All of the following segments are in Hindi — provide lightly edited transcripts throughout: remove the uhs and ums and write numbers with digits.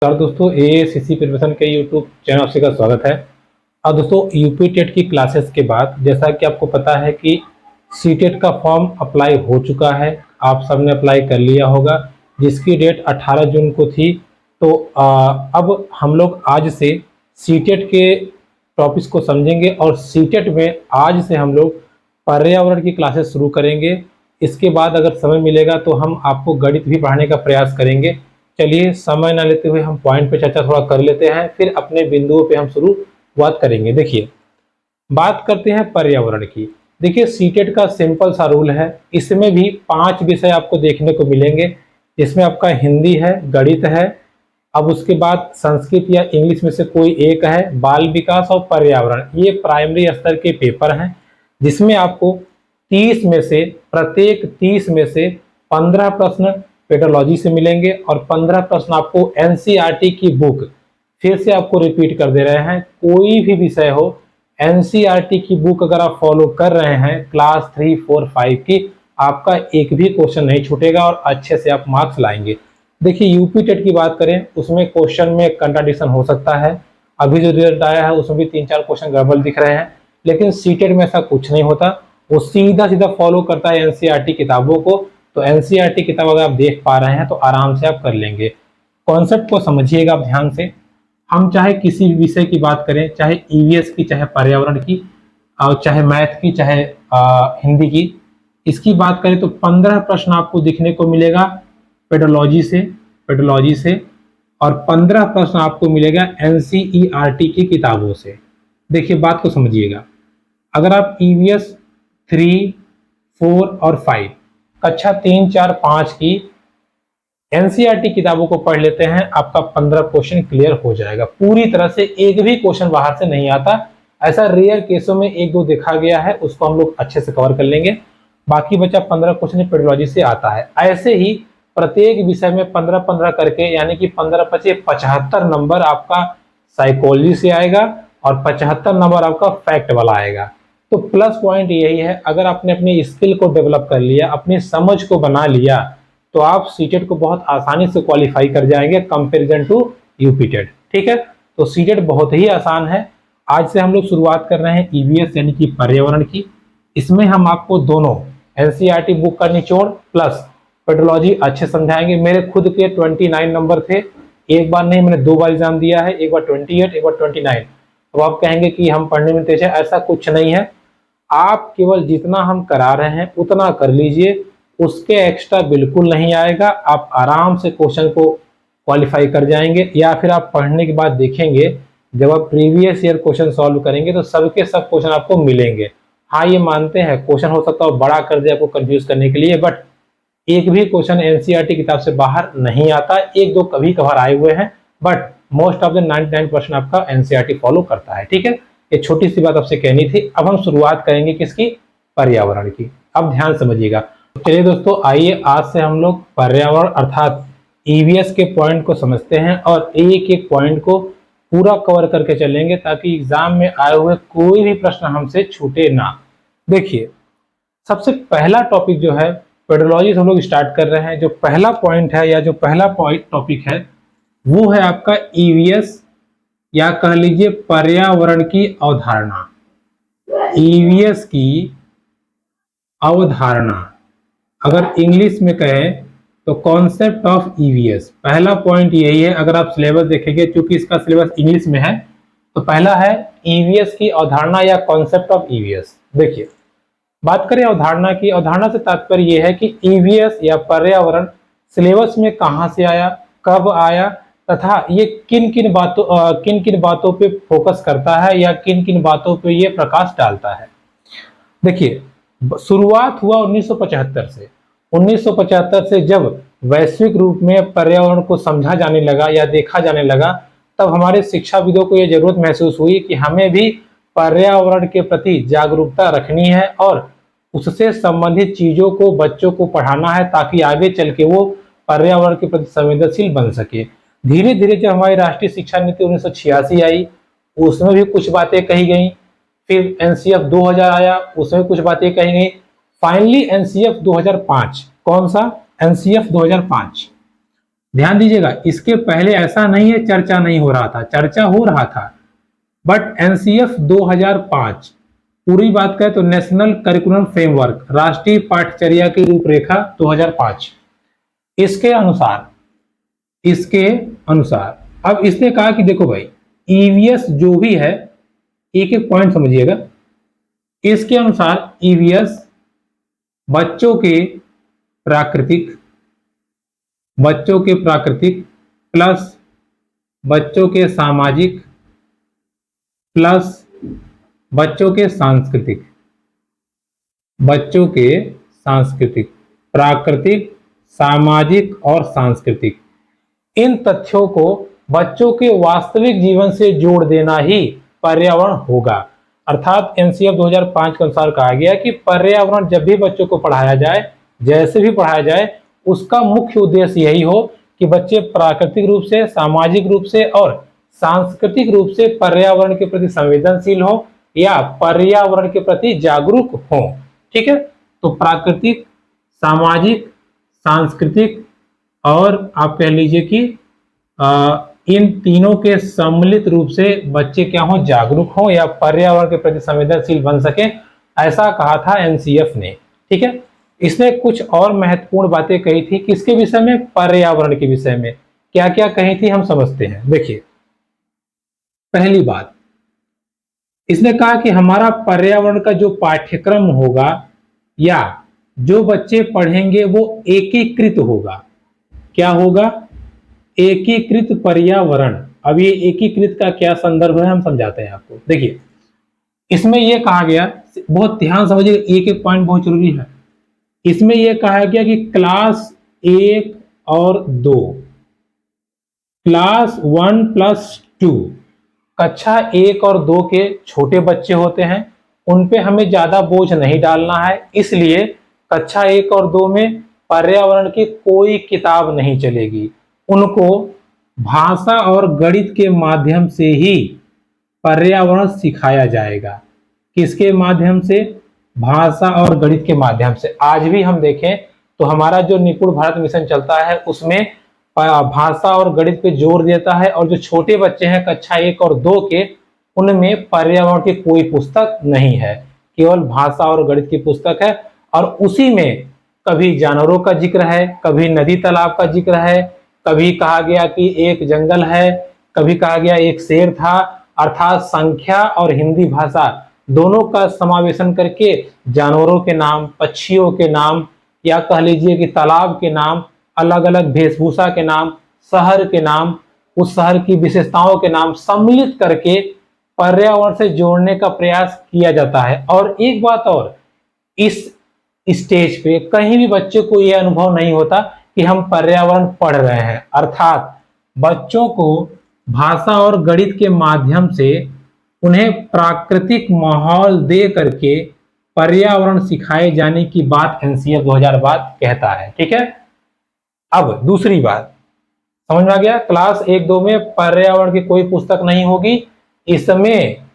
नमस्कार दोस्तों, एसीसी प्रिपरेशन के यूट्यूब चैनल आपसे का स्वागत है। अब दोस्तों यूपी टेट की क्लासेस के बाद जैसा कि आपको पता है कि सी टेट का फॉर्म अप्लाई हो चुका है। आप सबने अप्लाई कर लिया होगा, जिसकी डेट 18 जून को थी। तो अब हम लोग आज से सी टेट के टॉपिक्स को समझेंगे और सी टेट में आज से हम लोग पर्यावरण की क्लासेस शुरू करेंगे। इसके बाद अगर समय मिलेगा तो हम आपको गणित भी पढ़ाने का प्रयास करेंगे। चलिए समय ना लेते हुए हम पॉइंट पे चर्चा थोड़ा कर लेते हैं, फिर अपने बिंदुओं पे हम शुरुआत करेंगे। देखिए, बात करते हैं पर्यावरण की। देखिए, सीटेट का सिंपल सा रूल है। इसमें भी 5 विषय आपको देखने को मिलेंगे। इसमें आपका हिंदी है, गणित है, अब उसके बाद संस्कृत या इंग्लिश में से कोई एक है, बाल विकास और पर्यावरण। ये प्राइमरी स्तर के पेपर हैं, जिसमें आपको 30 में से प्रत्येक 30 में से 15 प्रश्न पेडोलॉजी से मिलेंगे और 15 प्रश्न आपको एनसीईआरटी की बुक, फिर से आपको रिपीट कर दे रहे हैं, कोई भी विषय हो, एनसीईआरटी की बुक अगर आप फॉलो कर रहे हैं क्लास 3, 4, 5 की, आपका एक भी क्वेश्चन नहीं छूटेगा और अच्छे से आप मार्क्स लाएंगे। देखिए, यूपी टेट की बात करें, उसमें क्वेश्चन में कंट्राडिक्शन हो सकता है। अभी जो रिजल्ट आया है उसमें भी 3-4 क्वेश्चन गड़बड़ दिख रहे हैं, लेकिन सीटेट में ऐसा कुछ नहीं होता। वो सीधा सीधा फॉलो करता है एनसीईआरटी किताबों को। तो एनसीईआरटी किताब अगर आप देख पा रहे हैं तो आराम से आप कर लेंगे। कॉन्सेप्ट को समझिएगा आप ध्यान से। हम चाहे किसी भी विषय की बात करें, चाहे ईवीएस की, चाहे पर्यावरण की, और चाहे मैथ की, चाहे हिंदी की, इसकी बात करें तो 15 प्रश्न आपको दिखने को मिलेगा पेडोलॉजी से और 15 प्रश्न आपको मिलेगा एनसीईआरटी की किताबों से। देखिए, बात को समझिएगा। अगर आप ईवीएस 3, 4 और 5 कक्षा 3, 4, 5 की एनसीईआरटी किताबों को पढ़ लेते हैं, आपका 15 क्वेश्चन क्लियर हो जाएगा पूरी तरह से। एक भी क्वेश्चन बाहर से नहीं आता। ऐसा रेयर केसों में एक दो देखा गया है, उसको हम लोग अच्छे से कवर कर लेंगे। बाकी बचा 15 क्वेश्चन पेडोलॉजी से आता है। ऐसे ही प्रत्येक विषय में 15-15 करके, यानी कि 15-5-75 नंबर आपका साइकोलॉजी से आएगा और 75 नंबर आपका फैक्ट वाला आएगा। तो प्लस पॉइंट यही है, अगर आपने अपनी स्किल को डेवलप कर लिया, अपनी समझ को बना लिया, तो आप सीटेट को बहुत आसानी से क्वालिफाई कर जाएंगे कंपैरिजन टू यूपी टेट। ठीक है, तो सीटेट बहुत ही आसान है। आज से हम लोग शुरुआत कर रहे हैं ईवीएस यानी कि पर्यावरण की। इसमें हम आपको दोनों एनसीईआरटी बुक का निचोड़ प्लस पेडोलॉजी अच्छे समझाएंगे। मेरे खुद के 29 नंबर थे, एक बार नहीं, मैंने 2 बार एग्जाम दिया है, एक बार 28, एक बार 29। अब आप कहेंगे कि हम पढ़ने में तेज है, ऐसा कुछ नहीं है। आप केवल जितना हम करा रहे हैं उतना कर लीजिए, उसके एक्स्ट्रा बिल्कुल नहीं आएगा। आप आराम से क्वेश्चन को क्वालिफाई कर जाएंगे। या फिर आप पढ़ने के बाद देखेंगे, जब आप प्रीवियस ईयर क्वेश्चन सॉल्व करेंगे तो सबके सब क्वेश्चन आपको मिलेंगे। हाँ, ये मानते हैं क्वेश्चन हो सकता है बड़ा कर दे आपको कंफ्यूज करने के लिए, बट एक भी क्वेश्चन एनसीईआरटी किताब से बाहर नहीं आता। एक दो कभी कभार आए हुए हैं, बट मोस्ट ऑफ द 99% आपका एनसीईआरटी फॉलो करता है। ठीक है, ये छोटी सी बात आपसे कहनी थी। अब हम शुरुआत करेंगे किसकी? पर्यावरण की। अब ध्यान समझिएगा। चलिए दोस्तों, आइए आज से हम लोग पर्यावरण अर्थात ईवीएस के पॉइंट को समझते हैं और एक एक पॉइंट को पूरा कवर करके चलेंगे, ताकि एग्जाम में आए हुए कोई भी प्रश्न हमसे छूटे ना। देखिए, सबसे पहला टॉपिक जो है पेडोलॉजी से हम लोग स्टार्ट कर रहे हैं। जो पहला पॉइंट है या जो पहला पॉइंट टॉपिक है वो है आपका ईवीएस या कह लीजिए पर्यावरण की अवधारणा। ईवीएस की अवधारणा, अगर इंग्लिश में कहें तो कॉन्सेप्ट ऑफ ईवीएस। पहला पॉइंट यही है। अगर आप सिलेबस देखेंगे, चूंकि इसका सिलेबस इंग्लिश में है, तो पहला है ईवीएस की अवधारणा या कॉन्सेप्ट ऑफ ईवीएस। देखिए, बात करें अवधारणा की, अवधारणा से तात्पर्य यह है कि ईवीएस या पर्यावरण सिलेबस में कहां से आया, कब आया, तथा ये किन किन बातों पे फोकस करता है या किन किन बातों पे ये प्रकाश डालता है। देखिए, शुरुआत हुआ 1975 से। 1975 से जब वैश्विक रूप में पर्यावरण को समझा जाने लगा या देखा जाने लगा, तब हमारे शिक्षाविदों को यह जरूरत महसूस हुई कि हमें भी पर्यावरण के प्रति जागरूकता रखनी है और उससे संबंधित चीजों को बच्चों को पढ़ाना है, ताकि आगे चल के वो पर्यावरण के प्रति संवेदनशील बन सके। धीरे धीरे जब हमारी राष्ट्रीय शिक्षा नीति 1986 आई, उसमें भी कुछ बातें कही गई। फिर एनसीएफ 2000 आया, उसमें कुछ बातें कही गई। फाइनली एनसीएफ 2005, कौन सा? एनसीएफ 2005। ध्यान दीजिएगा, इसके पहले ऐसा नहीं है चर्चा नहीं हो रहा था, चर्चा हो रहा था, बट एनसीएफ 2005 पूरी बात करें तो नेशनल करिकुलम फ्रेमवर्क, राष्ट्रीय पाठ्यचर्या की रूपरेखा 2005, इसके अनुसार अब इसने कहा कि देखो भाई, ईवीएस जो भी है, एक एक पॉइंट समझिएगा। इसके अनुसार ईवीएस बच्चों के प्राकृतिक प्लस बच्चों के सामाजिक प्लस बच्चों के सांस्कृतिक, प्राकृतिक, सामाजिक और सांस्कृतिक, इन तथ्यों को बच्चों के वास्तविक जीवन से जोड़ देना ही पर्यावरण होगा। अर्थात एनसीएफ 2005 के अनुसार कहा गया कि पर्यावरण जब भी बच्चों को पढ़ाया जाए, जैसे भी पढ़ाया जाए, उसका मुख्य उद्देश्य यही हो कि बच्चे प्राकृतिक रूप से, सामाजिक रूप से और सांस्कृतिक रूप से पर्यावरण के प्रति संवेदनशील हो या पर्यावरण के प्रति जागरूक हो। ठीक है, तो प्राकृतिक, सामाजिक, सांस्कृतिक और आप कह लीजिए कि इन तीनों के सम्मिलित रूप से बच्चे क्या हो, जागरूक हो या पर्यावरण के प्रति संवेदनशील बन सके, ऐसा कहा था एनसीएफ ने। ठीक है, इसने कुछ और महत्वपूर्ण बातें कही थी, किसके विषय में, पर्यावरण के विषय में। क्या क्या कही थी हम समझते हैं। देखिए, पहली बात, इसने कहा कि हमारा पर्यावरण का जो पाठ्यक्रम होगा या जो बच्चे पढ़ेंगे वो एकीकृत होगा। क्या होगा, एकीकृत पर्यावरण। अब ये एकीकृत का क्या संदर्भ है हम समझाते हैं आपको। देखिए, इसमें यह कहा गया, बहुत ध्यान समझिए, एक एक पॉइंट बहुत जरूरी है। इसमें यह कहा गया कि क्लास 1 और 2, क्लास 1 प्लस 2, कक्षा 1 और 2 के छोटे बच्चे होते हैं, उन पे हमें ज्यादा बोझ नहीं डालना है, इसलिए कक्षा 1 और 2 में पर्यावरण की कोई किताब नहीं चलेगी। उनको भाषा और गणित के माध्यम से ही पर्यावरण सिखाया जाएगा। किसके माध्यम से, भाषा और गणित के माध्यम से। आज भी हम देखें तो हमारा जो निपुण भारत मिशन चलता है उसमें भाषा और गणित पे जोर देता है, और जो छोटे बच्चे हैं कक्षा 1 और 2 के, उनमें पर्यावरण की कोई पुस्तक नहीं है, केवल भाषा और गणित की पुस्तक है। और उसी में कभी जानवरों का जिक्र है, कभी नदी तालाब का जिक्र है, कभी कहा गया कि एक जंगल है, कभी कहा गया एक शेर था। अर्थात संख्या और हिंदी भाषा दोनों का समावेशन करके जानवरों के नाम, पक्षियों के नाम, या कह लीजिए कि तालाब के नाम, अलग अलग वेशभूषा के नाम, शहर के नाम, उस शहर की विशेषताओं के नाम सम्मिलित करके पर्यावरण से जोड़ने का प्रयास किया जाता है। और एक बात और, इस स्टेज पे कहीं भी बच्चे को यह अनुभव नहीं होता कि हम पर्यावरण पढ़ रहे हैं। अर्थात बच्चों को भाषा और गणित के माध्यम से उन्हें प्राकृतिक माहौल दे करके पर्यावरण सिखाए जाने की बात एनसीएफ 2000 कहता है। ठीक है, अब दूसरी बात समझ में आ गया, क्लास 1-2 में पर्यावरण की कोई पुस्तक नहीं होगी। इसमें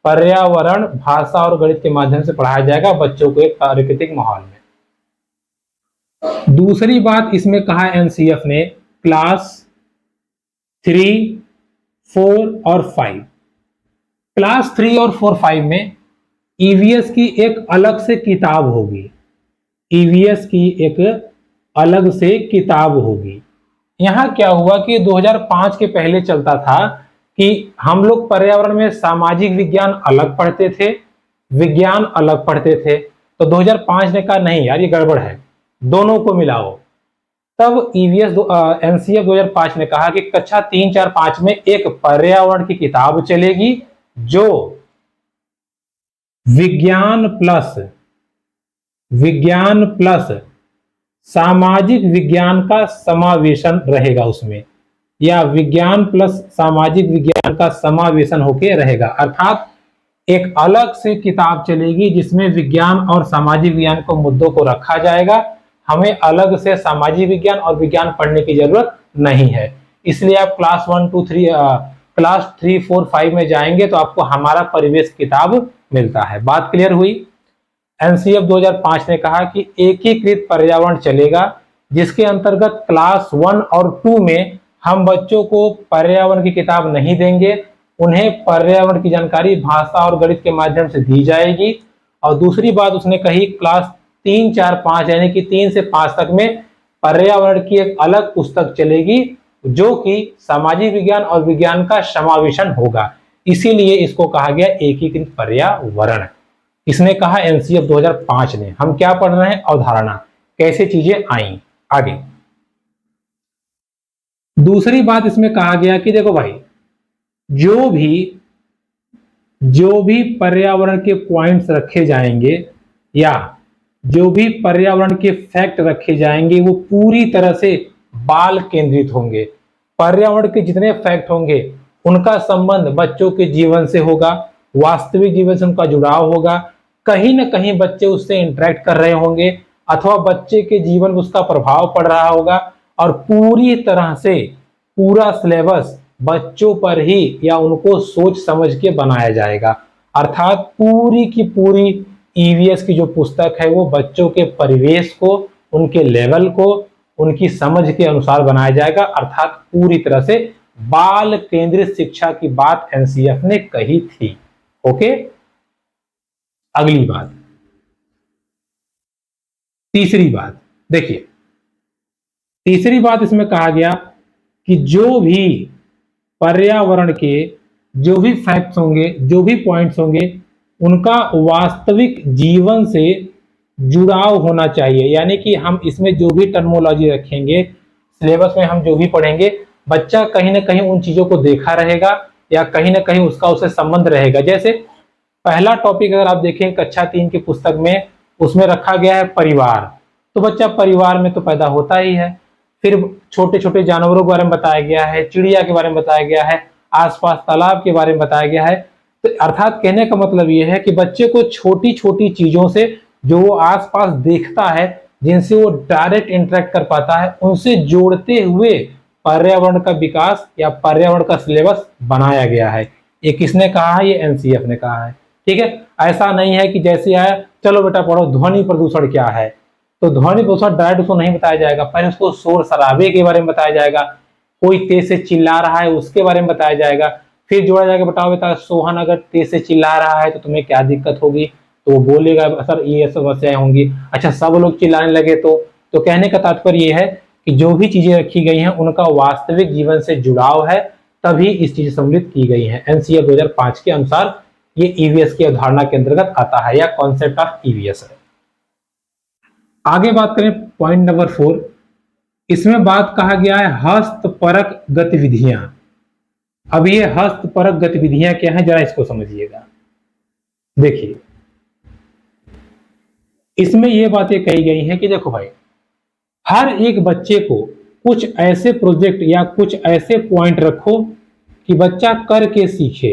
पर्यावरण भाषा और गणित के माध्यम से पढ़ाया जाएगा बच्चों को एक प्राकृतिक माहौल में। दूसरी बात इसमें कहा एनसीएफ ने, क्लास 3, 4 और 5, क्लास 3 और 4, 5 में ईवीएस की एक अलग से किताब होगी। ईवीएस की एक अलग से किताब होगी। यहां क्या हुआ कि 2005 के पहले चलता था कि हम लोग पर्यावरण में सामाजिक विज्ञान अलग पढ़ते थे, विज्ञान अलग पढ़ते थे। तो 2005 ने कहा नहीं यार, ये गड़बड़ है, दोनों को मिलाओ। तब ईवीएस एनसीएफ 2005 ने कहा कि कक्षा 3, 4, 5 में एक पर्यावरण की किताब चलेगी जो विज्ञान प्लस सामाजिक विज्ञान का समावेशन रहेगा उसमें, या विज्ञान प्लस सामाजिक विज्ञान का समावेशन होके रहेगा। अर्थात एक अलग से किताब चलेगी जिसमें विज्ञान और सामाजिक विज्ञान को मुद्दों को रखा जाएगा। हमें अलग से सामाजिक विज्ञान और विज्ञान पढ़ने की जरूरत नहीं है। इसलिए आप क्लास 1, 2, 3, क्लास 3, 4, 5 में जाएंगे तो आपको हमारा परिवेश किताब मिलता है। बात क्लियर हुई। एनसीएफ 2005 ने कहा कि एकीकृत पर्यावरण चलेगा, जिसके अंतर्गत क्लास 1 और 2 में हम बच्चों को पर्यावरण की किताब नहीं देंगे, उन्हें पर्यावरण की जानकारी भाषा और गणित के माध्यम से दी जाएगी। और दूसरी बात उसने कही, क्लास 3, 4, 5 यानी कि 3 से 5 तक में पर्यावरण की एक अलग पुस्तक चलेगी जो कि सामाजिक विज्ञान और विज्ञान का समावेशन होगा, इसीलिए इसको कहा गया एकीकृत पर्यावरण। इसने कहा एनसीएफ 2005 ने। हम क्या पढ़ रहे हैं? अवधारणा, कैसे चीजें आई। आगे दूसरी बात इसमें कहा गया कि देखो भाई, जो भी पर्यावरण के पॉइंट्स रखे जाएंगे या जो भी पर्यावरण के फैक्ट रखे जाएंगे वो पूरी तरह से बाल केंद्रित होंगे। पर्यावरण के जितने फैक्ट होंगे उनका संबंध बच्चों के जीवन से होगा, वास्तविक जीवन से उनका जुड़ाव होगा, कहीं ना कहीं बच्चे उससे इंटरेक्ट कर रहे होंगे अथवा बच्चे के जीवन में उसका प्रभाव पड़ रहा होगा, और पूरी तरह से पूरा सिलेबस बच्चों पर ही या उनको सोच समझ के बनाया जाएगा। अर्थात पूरी की पूरी ईवीएस की जो पुस्तक है वो बच्चों के परिवेश को, उनके लेवल को, उनकी समझ के अनुसार बनाया जाएगा। अर्थात पूरी तरह से बाल केंद्रित शिक्षा की बात एनसीएफ ने कही थी। ओके, अगली बात, तीसरी बात देखिए, तीसरी बात इसमें कहा गया कि जो भी पर्यावरण के जो भी फैक्ट्स होंगे, जो भी पॉइंट्स होंगे, उनका वास्तविक जीवन से जुड़ाव होना चाहिए। यानी कि हम इसमें जो भी टर्मोलॉजी रखेंगे, सिलेबस में हम जो भी पढ़ेंगे, बच्चा कहीं ना कहीं उन चीजों को देखा रहेगा या कहीं ना कहीं उसका उससे संबंध रहेगा। जैसे पहला टॉपिक अगर आप देखें कक्षा 3 की पुस्तक में, उसमें रखा गया है परिवार, तो बच्चा परिवार में तो पैदा होता ही है। फिर छोटे छोटे जानवरों के बारे में बताया गया है, चिड़िया के बारे में बताया गया है, आसपास तालाब के बारे में बताया गया है। तो अर्थात कहने का मतलब यह है कि बच्चे को छोटी छोटी चीजों से जो वो आसपास देखता है, जिनसे वो डायरेक्ट इंटरेक्ट कर पाता है, उनसे जोड़ते हुए पर्यावरण का विकास या पर्यावरण का सिलेबस बनाया गया है। ये किसने कहा है? ये एनसीएफ ने कहा है। ठीक है, ऐसा नहीं है कि जैसे आया चलो बेटा पढ़ो ध्वनि प्रदूषण क्या है, तो ध्वनि प्रदूषण डायरेक्ट उसको नहीं बताया जाएगा, पहले उसको शोर शराबे के बारे में बताया जाएगा, कोई तेज से चिल्ला रहा है उसके बारे में बताया जाएगा, फिर जोड़ा जाएगा बताओ बेटा सोहन अगर तेज से चिल्ला रहा है तो तुम्हें क्या दिक्कत होगी, तो वो बोलेगा सर ये समस्याएं होंगी। अच्छा, सब लोग चिल्लाने लगे तो कहने का तात्पर्य यह है कि जो भी चीजें रखी गई हैं उनका वास्तविक जीवन से जुड़ाव है, तभी इस चीज सम्मिलित की गई है। एनसीएफ 2005 के अनुसार ये ईवीएस की अवधारणा के अंतर्गत आता है या कॉन्सेप्ट ऑफ ईवीएस है। आगे बात करें पॉइंट नंबर 4, इसमें बात कहा गया है हस्तपरक गतिविधियां। अब ये हस्तपरक गतिविधियां क्या है, जरा इसको समझिएगा। देखिए, इसमें ये बातें कही गई हैं कि देखो भाई, हर एक बच्चे को कुछ ऐसे प्रोजेक्ट या कुछ ऐसे पॉइंट रखो कि बच्चा करके सीखे।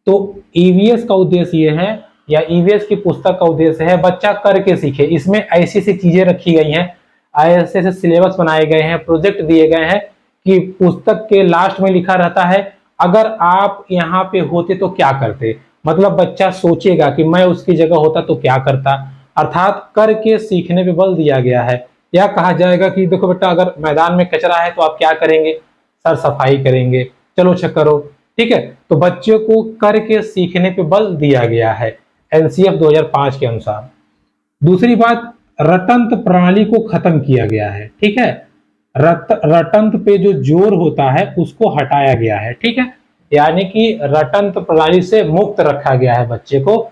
तो ईवीएस का उद्देश्य यह है या ईवीएस की पुस्तक का उद्देश्य है बच्चा करके सीखे। इसमें ऐसी ऐसी चीजें रखी गई हैं, ऐसे ऐसे सिलेबस बनाए गए हैं, प्रोजेक्ट दिए गए हैं कि पुस्तक के लास्ट में लिखा रहता है अगर आप यहाँ पे होते तो क्या करते। मतलब बच्चा सोचेगा कि मैं उसकी जगह होता तो क्या करता। अर्थात करके सीखने पे बल दिया गया है। या कहा जाएगा कि देखो बेटा अगर मैदान में कचरा है तो आप क्या करेंगे? सर सफाई करेंगे। चलो अच्छा करो, ठीक है। तो बच्चों को करके सीखने पे बल दिया गया है एनसीएफ 2005 के अनुसार। दूसरी बात, रटंत प्रणाली को खत्म किया गया है। ठीक है, रटंत पे जो जोर होता है उसको हटाया गया है। ठीक है, यानी कि रटंत प्रणाली से मुक्त रखा गया है बच्चे को,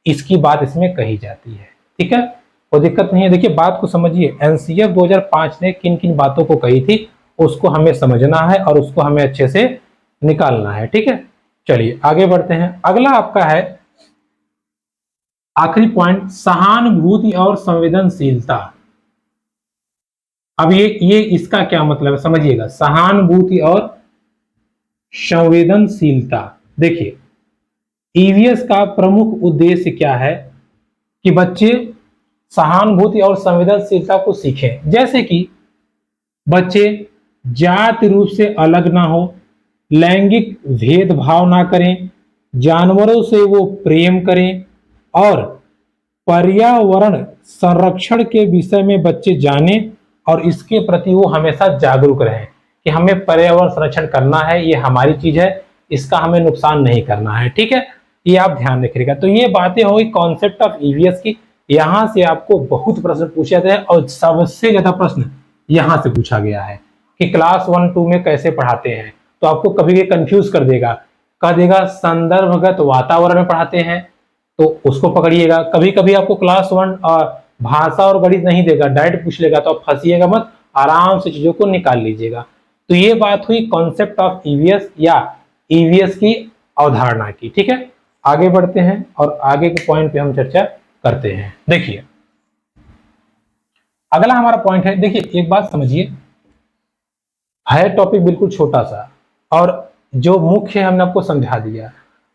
इसकी बात इसमें कही जाती है। ठीक है, कोई दिक्कत नहीं है। देखिए बात को समझिए, एनसीएफ 2005 ने किन किन बातों को कही थी उसको हमें समझना है और उसको हमें अच्छे से निकालना है। ठीक है, चलिए आगे बढ़ते हैं। अगला आपका है आखिरी पॉइंट, सहानुभूति और संवेदनशीलता। अब ये इसका क्या मतलब है समझिएगा, सहानुभूति और संवेदनशीलता। देखिए ईवीएस का प्रमुख उद्देश्य क्या है कि बच्चे सहानुभूति और संवेदनशीलता को सीखें। जैसे कि बच्चे जाति रूप से अलग ना हो, लैंगिक भेदभाव ना करें, जानवरों से वो प्रेम करें और पर्यावरण संरक्षण के विषय में बच्चे जानें और इसके प्रति वो हमेशा जागरूक रहें कि हमें पर्यावरण संरक्षण करना है, ये हमारी चीज है, इसका हमें नुकसान नहीं करना है। ठीक है, ये आप ध्यान रखिएगा। तो ये बातें हो गई कॉन्सेप्ट ऑफ ईवीएस की। यहां से आपको बहुत प्रश्न पूछे जाते हैं और सबसे ज्यादा प्रश्न यहां से पूछा गया है कि क्लास 1-2 में कैसे पढ़ाते हैं। तो आपको कभी भी कंफ्यूज कर देगा, कह देगा संदर्भगत वातावरण में पढ़ाते हैं तो उसको पकड़िएगा। कभी कभी आपको क्लास 1 भाषा और गणित नहीं देगा, डायरेक्ट पूछ लेगा, तो आप फंसिएगा मत, आराम से चीजों को निकाल लीजिएगा। तो ये बात हुई कॉन्सेप्ट ऑफ ईवीएस या ईवीएस की अवधारणा की। ठीक है, आगे बढ़ते हैं और आगे के पॉइंट पे हम चर्चा करते हैं। देखिए अगला हमारा पॉइंट है, देखिए एक बात समझिए, है टॉपिक बिल्कुल छोटा सा और जो मुख्य है हमने आपको समझा दिया।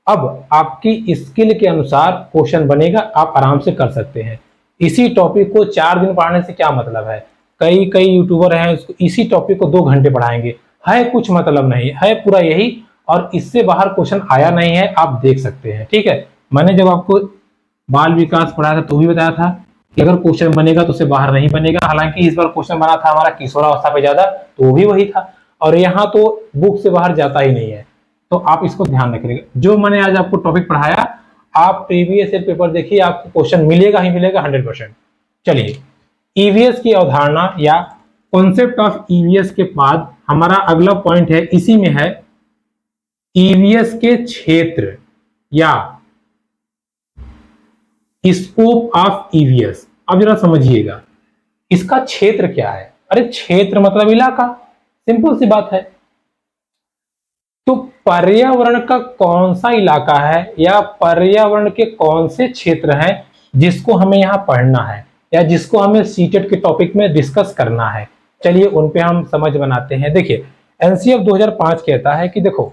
अब आपकी स्किल के अनुसार क्वेश्चन बनेगा, आप आराम से कर सकते हैं। इसी टॉपिक को 4 दिन पढ़ाने से क्या मतलब है, कई कई यूट्यूबर हैं इसी टॉपिक को 2 घंटे पढ़ाएंगे, है कुछ मतलब नहीं है, पूरा यही, और इससे बाहर क्वेश्चन आया नहीं है, आप देख सकते हैं। ठीक है, मैंने जब आपको बाल विकास पढ़ाया था तो भी बताया था कि अगर क्वेश्चन बनेगा तो उससे बाहर नहीं बनेगा। हालांकि इस बार क्वेश्चन बना था हमारा किशोरावस्था पे ज्यादा, तो वो भी वही था, और यहाँ तो बुक से बाहर जाता ही नहीं है। तो आप इसको ध्यान रखिएगा, जो मैंने आज आपको टॉपिक पढ़ाया आप प्रीवियस ईयर पेपर देखिए, आपको क्वेश्चन मिलेगा ही मिलेगा 100%। चलिए, ईवीएस की अवधारणा या कॉन्सेप्ट ऑफ ईवीएस के बाद हमारा अगला पॉइंट है, इसी में है ईवीएस के क्षेत्र या स्कोप ऑफ ईवीएस। अब जरा समझिएगा इसका क्षेत्र क्या है। अरे क्षेत्र मतलब इलाका, सिंपल सी बात है। तो पर्यावरण का कौन सा इलाका है या पर्यावरण के कौन से क्षेत्र हैं जिसको हमें यहां पढ़ना है या जिसको हमें सीटेट के टॉपिक में डिस्कस करना है। चलिए उन पे हम समझ बनाते हैं। देखिए एनसीएफ 2005 कहता है कि देखो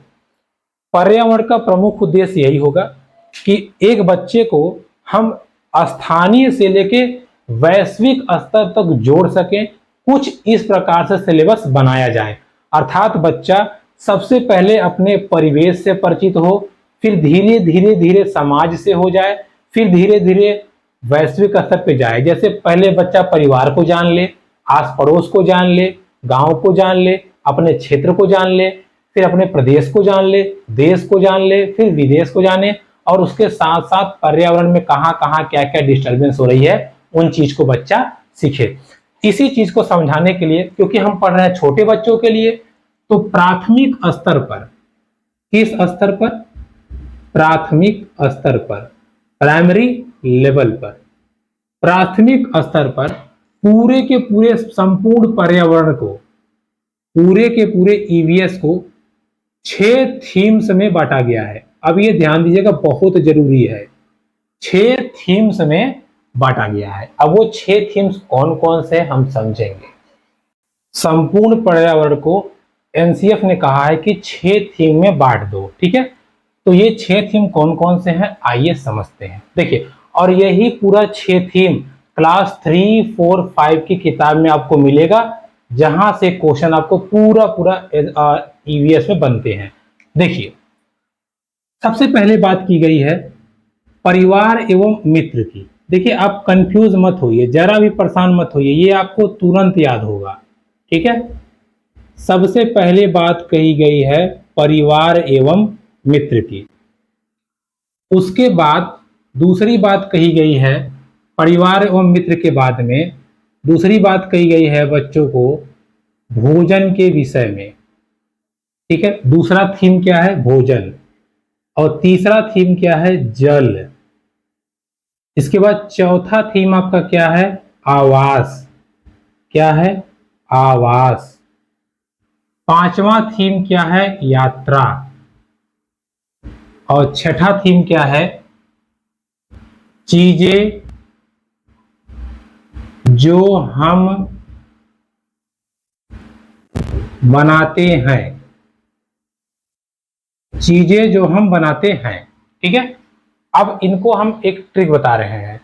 पर्यावरण का प्रमुख उद्देश्य यही होगा कि एक बच्चे को हम स्थानीय से लेके वैश्विक स्तर तक जोड़ सकें, कुछ इस प्रकार से सिलेबस बनाया जाए। अर्थात बच्चा सबसे पहले अपने परिवेश से परिचित हो, फिर धीरे धीरे धीरे समाज से हो जाए, फिर धीरे धीरे वैश्विक स्तर पे जाए। जैसे पहले बच्चा परिवार को जान ले, आस पड़ोस को जान ले, गांव को जान ले, अपने क्षेत्र को जान ले, फिर अपने प्रदेश को जान ले, देश को जान ले, फिर विदेश को जाने, और उसके साथ साथ पर्यावरण में कहां कहां क्या क्या डिस्टर्बेंस हो रही है उन चीज को बच्चा सीखे। इसी चीज को समझाने के लिए, क्योंकि हम पढ़ रहे हैं छोटे बच्चों के लिए, तो प्राथमिक स्तर पर, किस स्तर पर, प्राथमिक स्तर पर, प्राइमरी लेवल पर, प्राथमिक स्तर पर पूरे के पूरे संपूर्ण पर्यावरण को, पूरे के पूरे ईवीएस को 6 थीम्स में बांटा गया है। अब ये ध्यान दीजिएगा, बहुत जरूरी है, 6 थीम्स में बांटा गया है। अब वो 6 थीम्स कौन कौन से हम समझेंगे। संपूर्ण पर्यावरण को एनसीएफ ने कहा है कि 6 थीम में बांट दो। ठीक है, तो ये 6 थीम कौन कौन से हैं आइए समझते हैं। देखिए, और यही पूरा 6 थीम क्लास 3, 4, 5 की किताब में आपको मिलेगा, जहां से क्वेश्चन आपको पूरा पूरा ईवीएस में बनते हैं। देखिए सबसे पहले बात की गई है परिवार एवं मित्र की। देखिए आप कंफ्यूज मत होइए, जरा भी परेशान मत होइए, ये आपको तुरंत याद होगा। ठीक है, सबसे पहले बात कही गई है परिवार एवं मित्र की। उसके बाद दूसरी बात कही गई है, परिवार एवं मित्र के बाद में दूसरी बात कही गई है बच्चों को भोजन के विषय में। ठीक है, दूसरा थीम क्या है, भोजन, और तीसरा थीम क्या है, जल। इसके बाद चौथा थीम आपका क्या है, आवास। क्या है, आवास। पांचवा थीम क्या है, यात्रा। और छठा थीम क्या है, चीजें जो हम बनाते हैं, चीजें जो हम बनाते हैं। ठीक है, अब इनको हम एक ट्रिक बता रहे हैं,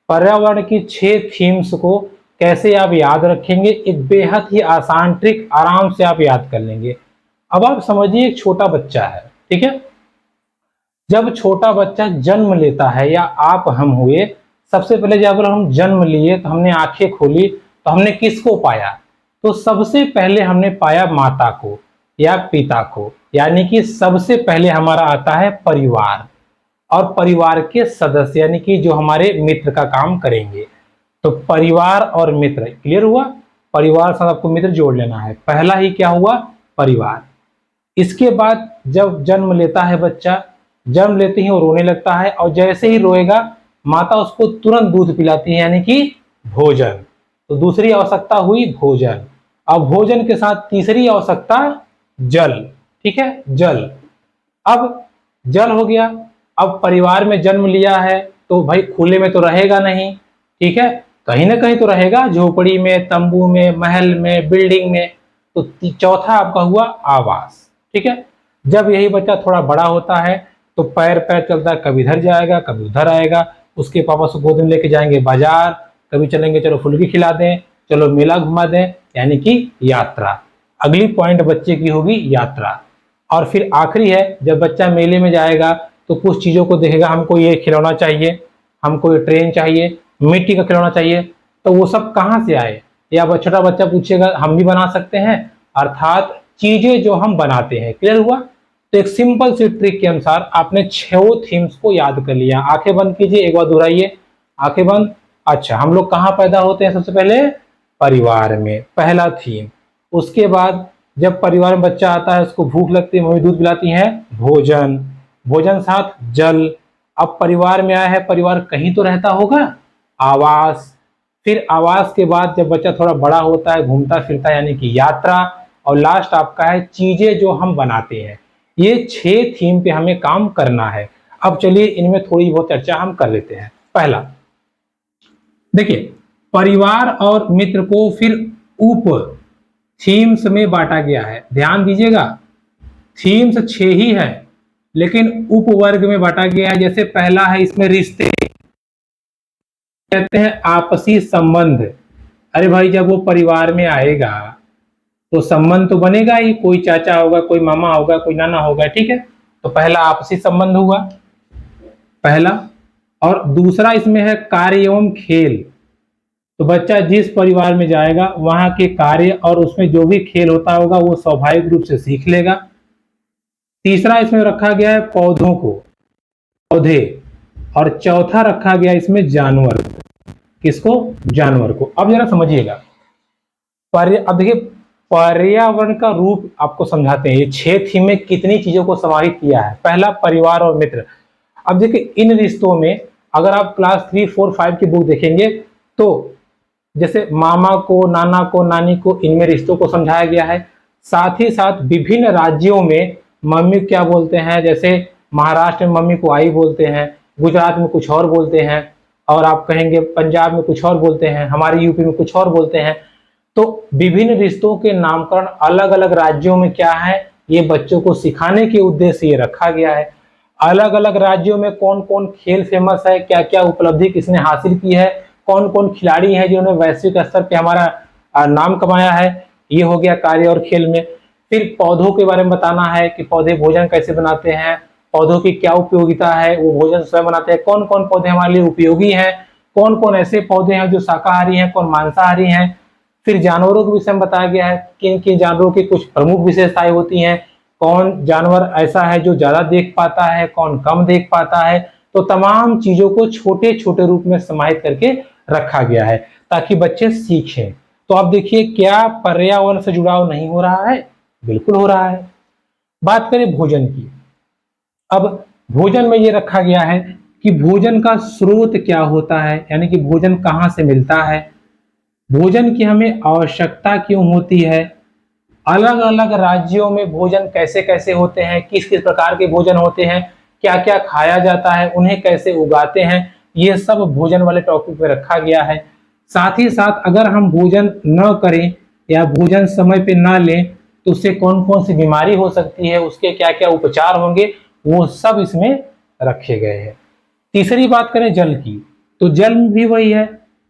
पर्यावरण की 6 थीम्स को कैसे आप याद रखेंगे, एक बेहद ही आसान ट्रिक, आराम से आप याद कर लेंगे। अब आप समझिए एक छोटा बच्चा है। ठीक है, जब छोटा बच्चा जन्म लेता है या आप हम हुए, सबसे पहले जब हम जन्म लिए तो हमने आंखें खोली तो हमने किसको पाया, तो सबसे पहले हमने पाया माता को या पिता को, यानी कि सबसे पहले हमारा आता है परिवार और परिवार के सदस्य, यानी कि जो हमारे मित्र का काम करेंगे। तो परिवार और मित्र क्लियर हुआ। परिवार साथ आपको मित्र जोड़ लेना है। पहला ही क्या हुआ, परिवार। इसके बाद जब जन्म लेता है बच्चा, जन्म लेते ही वो रोने लगता है और जैसे ही रोएगा माता उसको तुरंत दूध पिलाती है, यानी कि भोजन। तो दूसरी आवश्यकता हुई भोजन। अब भोजन के साथ तीसरी आवश्यकता जल। ठीक है, जल। अब जल हो गया। अब परिवार में जन्म लिया है तो भाई खुले में तो रहेगा नहीं, ठीक है, कहीं ना कहीं तो रहेगा, झोपड़ी में, तंबू में, महल में, बिल्डिंग में। तो चौथा आपका हुआ आवास। ठीक है, जब यही बच्चा थोड़ा बड़ा होता है तो पैर पैर चलता है, कभी इधर जाएगा कभी उधर आएगा, उसके पापा से गोद में लेके जाएंगे बाजार, कभी चलेंगे चलो फुल्की खिला दें, चलो मेला घुमा दें, यानी कि यात्रा। अगली पॉइंट बच्चे की होगी यात्रा। और फिर आखिरी है, जब बच्चा मेले में जाएगा तो कुछ चीजों को देखेगा, हमको ये खिलौना चाहिए, हमको ये ट्रेन चाहिए, मिट्टी का खिलौना चाहिए। तो वो सब कहाँ से आए, या छोटा बच्चा पूछेगा हम भी बना सकते हैं, अर्थात चीजें जो हम बनाते हैं। क्लियर हुआ। तो एक सिंपल सी ट्रिक के अनुसार आपने 6 थीम्स को याद कर लिया। आंखें बंद कीजिए, एक बार दोहराइए, आंखें बंद। अच्छा, हम लोग कहाँ पैदा होते हैं, सबसे पहले परिवार में, पहला थीम। उसके बाद जब परिवार में बच्चा आता है, उसको भूख लगती है, मम्मी दूध पिलाती है, भोजन, भोजन साथ जल। अब परिवार में आया है, परिवार कहीं तो रहता होगा, आवास। फिर आवास के बाद जब बच्चा थोड़ा बड़ा होता है, घूमता फिरता है, यानी कि यात्रा। और लास्ट आपका है चीजें जो हम बनाते हैं। ये 6 थीम पे हमें काम करना है। अब चलिए इनमें थोड़ी बहुत चर्चा हम कर लेते हैं। पहला देखिए, परिवार और मित्र को फिर उप थीम्स में बांटा गया है। ध्यान दीजिएगा, थीम्स 6 ही है लेकिन उपवर्ग में बांटा गया है। जैसे पहला है इसमें रिश्ते, कहते हैं आपसी संबंध। अरे भाई, जब वो परिवार में आएगा तो संबंध तो बनेगा ही, कोई चाचा होगा, कोई मामा होगा, कोई नाना होगा, ठीक है। तो पहला आपसी संबंध हुआ पहला। और दूसरा इसमें है कार्य एवं खेल। तो बच्चा जिस परिवार में जाएगा वहां के कार्य और उसमें जो भी खेल होता होगा वो स्वाभाविक रूप से सीख लेगा। तीसरा इसमें रखा गया है पौधों को, पौधे। और चौथा रखा गया इसमें जानवर। किसको, जानवर को। अब जरा समझिएगा, अब देखिए पर्यावरण का रूप आपको समझाते हैं। ये 6 थीम में कितनी चीजों को समाहित किया है। पहला परिवार और मित्र। अब देखिए इन रिश्तों में अगर आप क्लास 3, 4, 5 की बुक देखेंगे तो जैसे मामा को, नाना को, नानी को, इनमें रिश्तों को समझाया गया है। साथ ही साथ विभिन्न राज्यों में मम्मी क्या बोलते हैं, जैसे महाराष्ट्र में मम्मी को आई बोलते हैं, गुजरात में कुछ और बोलते हैं, और आप कहेंगे पंजाब में कुछ और बोलते हैं, हमारे यूपी में कुछ और बोलते हैं। तो विभिन्न रिश्तों के नामकरण अलग अलग राज्यों में क्या है, ये बच्चों को सिखाने के उद्देश्य से ये रखा गया है। अलग अलग राज्यों में कौन कौन खेल फेमस है, क्या क्या उपलब्धि किसने हासिल की है, कौन कौन खिलाड़ी हैं जिन्होंने वैश्विक स्तर पे हमारा नाम कमाया है, ये हो गया कार्य और खेल में। फिर पौधों के बारे में बताना है कि पौधे भोजन कैसे बनाते हैं, पौधों की क्या उपयोगिता है, वो भोजन स्वयं बनाते हैं, कौन कौन पौधे हमारे लिए उपयोगी हैं, कौन कौन ऐसे पौधे हैं जो शाकाहारी हैं, कौन मांसाहारी हैं। फिर जानवरों के विषय में बताया गया है, किन किन जानवरों की कुछ प्रमुख विशेषताएं होती हैं, कौन जानवर ऐसा है जो ज्यादा देख पाता है, कौन कम देख पाता है। तो तमाम चीजों को छोटे छोटे रूप में समाहित करके रखा गया है ताकि बच्चे सीखें। तो आप देखिए क्या पर्यावरण से जुड़ाव नहीं हो रहा है, बिल्कुल हो रहा है। बात करें भोजन की। अब भोजन में ये रखा गया है कि भोजन का स्रोत क्या होता है, यानी कि भोजन कहाँ से मिलता है, भोजन की हमें आवश्यकता क्यों होती है, अलग अलग राज्यों में भोजन कैसे कैसे होते हैं, किस किस प्रकार के भोजन होते हैं, क्या क्या खाया जाता है, उन्हें कैसे उगाते हैं, ये सब भोजन वाले टॉपिक पे रखा गया है। साथ ही साथ अगर हम भोजन न करें या भोजन समय पे ना लें तो उससे कौन कौन सी बीमारी हो सकती है, उसके क्या क्या उपचार होंगे, वो सब इसमें रखे गए हैं। तीसरी बात करें जल की, तो जल भी वही है,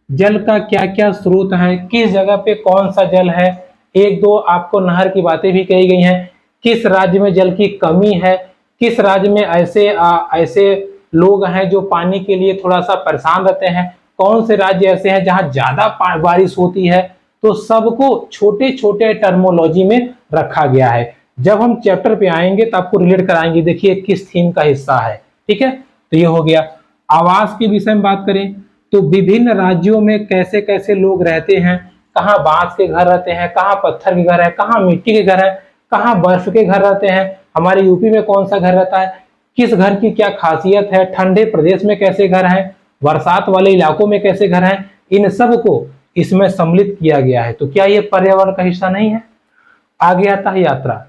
जल का क्या क्या स्रोत है, किस जगह पे कौन सा जल है। एक दो आपको नहर की बातें भी कही गई हैं, किस राज्य में जल की कमी है, किस राज्य में ऐसे लोग हैं जो पानी के लिए थोड़ा सा परेशान रहते हैं, कौन से राज्य ऐसे हैं जहां ज्यादा बारिश होती है, तो सबको छोटे छोटे टर्मोलॉजी में रखा गया है। जब हम चैप्टर पे आएंगे तो आपको रिलेट कराएंगे, देखिए किस थीम का हिस्सा है। ठीक है, तो ये हो गया। आवास के विषय में बात करें तो विभिन्न राज्यों में कैसे कैसे लोग रहते हैं, कहाँ बांस के घर रहते हैं, कहाँ पत्थर के घर है, कहाँ मिट्टी के घर है, कहाँ बर्फ के घर रहते हैं, हमारे यूपी में कौन सा घर रहता है, किस घर की क्या खासियत है, ठंडे प्रदेश में कैसे घर हैं, बरसात वाले इलाकों में कैसे घर हैं, इन सब को इसमें सम्मिलित किया गया है। तो क्या ये पर्यावरण का हिस्सा नहीं है? आगे आता है यात्रा।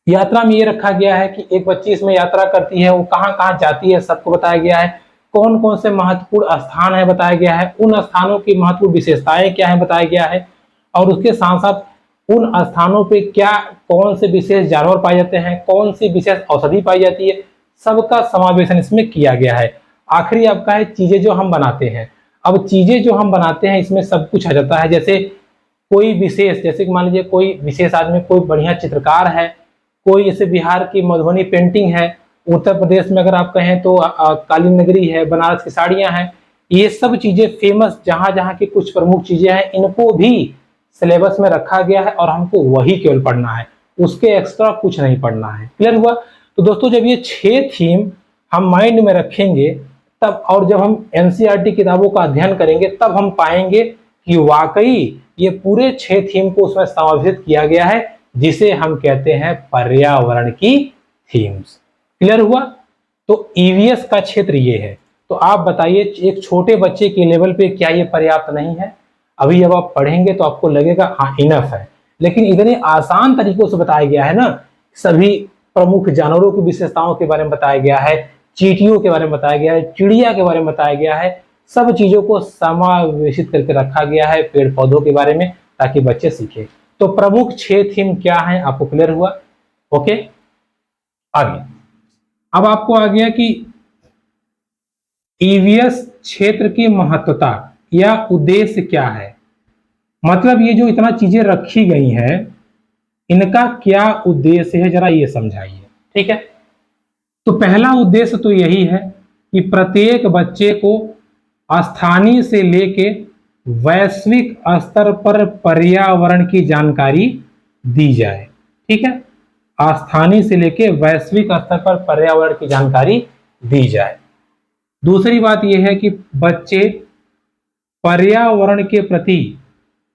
यात्रा में ये रखा गया है कि एक बच्ची इसमें यात्रा करती है, वो कहाँ कहाँ जाती है सबको बताया गया है, कौन कौन से महत्वपूर्ण स्थान है बताया गया है, उन स्थानों की महत्वपूर्ण विशेषताएं क्या है बताया गया है, और उसके साथ साथ उन स्थानों पे क्या कौन से विशेष जानवर पाए जाते हैं, कौन सी विशेष औषधि पाई जाती है, सबका समावेशन इसमें किया गया है। आखिरी आपका है चीजें जो हम बनाते हैं। अब चीजें जो हम बनाते हैं इसमें सब कुछ आ जाता है, जैसे कोई विशेष, जैसे कि मान लीजिए कोई विशेष आदमी कोई बढ़िया चित्रकार है, कोई जैसे बिहार की मधुबनी पेंटिंग है, उत्तर प्रदेश में अगर आप कहें तो कालीन नगरी है, बनारस की साड़ियां हैं, ये सब चीजें फेमस जहां जहां की कुछ प्रमुख चीजें हैं, इनको भी सिलेबस में रखा गया है और हमको वही केवल पढ़ना है, उसके एक्स्ट्रा कुछ नहीं पढ़ना है। क्लियर हुआ? तो दोस्तों जब ये 6 थीम हम माइंड में रखेंगे तब, और जब हम एनसीईआरटी किताबों का अध्ययन करेंगे तब हम पाएंगे कि वाकई ये पूरे 6 थीम को उसमें समावेशित किया गया है, जिसे हम कहते हैं पर्यावरण की थीम्स। क्लियर हुआ? तो ईवीएस का क्षेत्र ये है। तो आप बताइए एक छोटे बच्चे के लेवल पे क्या ये पर्याप्त नहीं है? अभी जब आप पढ़ेंगे तो आपको लगेगा हाँ इनफ है, लेकिन इतने आसान तरीकों से बताया गया है ना, सभी प्रमुख जानवरों की विशेषताओं के बारे में बताया गया है, चींटियों के बारे में बताया गया है, चिड़िया के बारे में बताया गया है, सब चीजों को समावेशित करके रखा गया है पेड़ पौधों के बारे में, ताकि बच्चे सीखे। तो प्रमुख 6 थीम क्या है आपको क्लियर हुआ? ओके, आगे अब आपको आ गया कि ईवीएस क्षेत्र की महत्वता या उद्देश्य क्या है। मतलब ये जो इतना चीजें रखी गई हैं इनका क्या उद्देश्य है, जरा ये समझाइए। ठीक है, तो पहला उद्देश्य तो यही है कि प्रत्येक बच्चे को स्थानीय से लेके वैश्विक स्तर पर पर्यावरण की जानकारी दी जाए। ठीक है, स्थानीय से लेके वैश्विक स्तर पर पर्यावरण की जानकारी दी जाए। दूसरी बात यह है कि बच्चे पर्यावरण के प्रति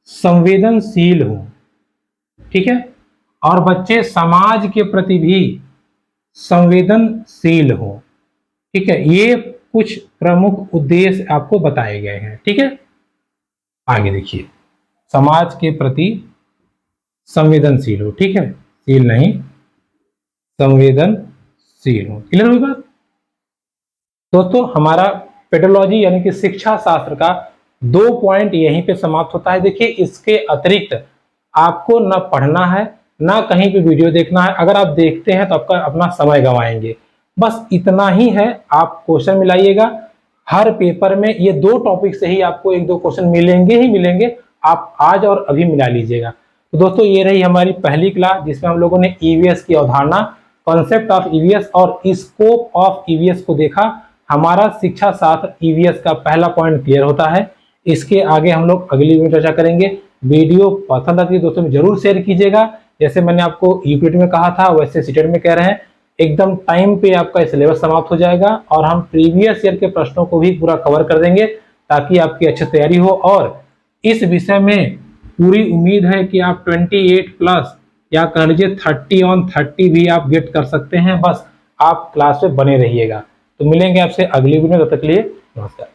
संवेदनशील हों। ठीक है, और बच्चे समाज के प्रति भी संवेदनशील हों। ठीक है, ये कुछ प्रमुख उद्देश्य आपको बताए गए हैं। ठीक है, आगे देखिए, समाज के प्रति संवेदनशील हो। ठीक है, शील नहीं, संवेदनशील हो। क्लियर हुई बात? दोस्तों हमारा पेडोलॉजी यानी कि शिक्षा शास्त्र का 2 पॉइंट यहीं पे समाप्त होता है। देखिए इसके अतिरिक्त आपको ना पढ़ना है ना कहीं पे वीडियो देखना है। अगर आप देखते हैं तो आपका अपना समय गंवाएंगे। बस इतना ही है, आप क्वेश्चन मिलाइएगा। हर पेपर में ये 2 टॉपिक से ही आपको 1-2 क्वेश्चन मिलेंगे ही मिलेंगे, आप आज और अभी मिला लीजिएगा। तो दोस्तों ये रही हमारी पहली क्लास, जिसमें हम लोगों ने ईवीएस की अवधारणा, कॉन्सेप्ट ऑफ ईवीएस और स्कोप ऑफ ईवीएस को देखा। हमारा शिक्षा शास्त्र ईवीएस का पहला पॉइंट क्लियर होता है। इसके आगे हम लोग अगली वीडियो में चर्चा करेंगे। वीडियो पसंद आती है दोस्तों में जरूर शेयर कीजिएगा। जैसे मैंने आपको यूपीटी में कहा था वैसे सीटेट में कह रहे हैं, एकदम टाइम पे आपका सिलेबस समाप्त हो जाएगा और हम प्रीवियस ईयर के प्रश्नों को भी पूरा कवर कर देंगे ताकि आपकी अच्छी तैयारी हो। और इस विषय में पूरी उम्मीद है कि आप 28 प्लस या कह लीजिए 30 on 30 भी आप गेट कर सकते हैं। बस आप क्लास में बने रहिएगा। तो मिलेंगे आपसे अगली वीडियो में, तब तक के लिए नमस्कार।